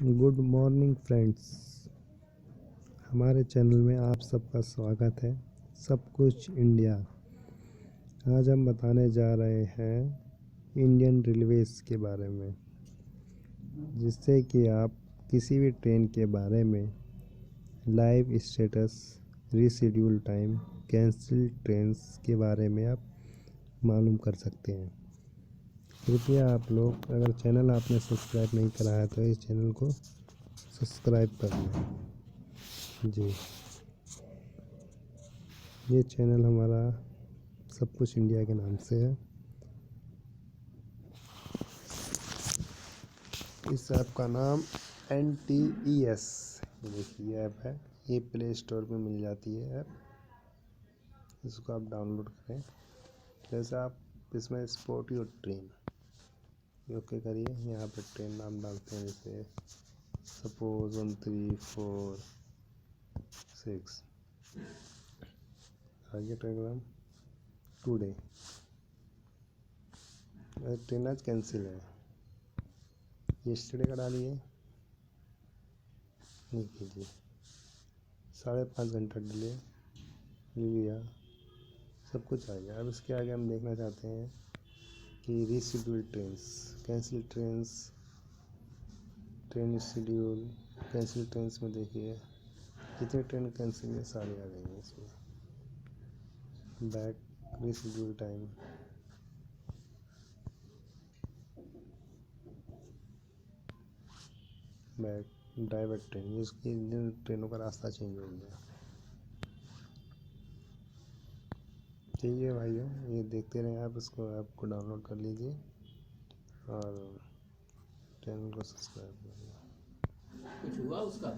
Good morning friends, हमारे channel में आप सबका स्वागत है। सब कुछ इंडिया। आज हम बताने जा रहे हैं इंडियन रेलवेज़ के बारे में, जिससे कि आप किसी भी ट्रेन के बारे में live status, reschedule time, cancel trains के बारे में आप मालूम कर सकते हैं। कृपया आप लोग, अगर चैनल आपने सब्सक्राइब नहीं करा है तो इस चैनल को सब्सक्राइब कर लें जी। ये चैनल हमारा सब कुछ इंडिया के नाम से है। इस ऐप का नाम NTES, ये देखिए ऐप है। ये प्ले स्टोर पे मिल जाती है ऐप, इसको आप डाउनलोड करें। जैसे आप इसमें स्पॉट योर ट्रेन ओके करिए। यहाँ पे ट्रेन नाम डालते हैं, जैसे सपोज 1 3 4 6 आगे ट्रेन का नाम टूडे। ट्रेन आज कैंसिल है, यस्टरडे का डालिए, नहीं कीजिए। 5.5 घंटा डिले लिया, सब कुछ आ गया। अब इसके आगे हम देखना चाहते हैं कि reschedule trains, cancel trains, train schedule, cancel trains में देखिए कितनी ट्रेन कैंसिल है, सारी आ गई हैं इसमें। Back reschedule time, back divert train, इसकी ट्रेनों का रास्ता चेंज हो गया। ठीक है भाइयों, ये देखते रहें आप, इसको ऐप को डाउनलोड कर लीजिए और चैनल को सब्सक्राइब करिए। कुछ हुआ उसका?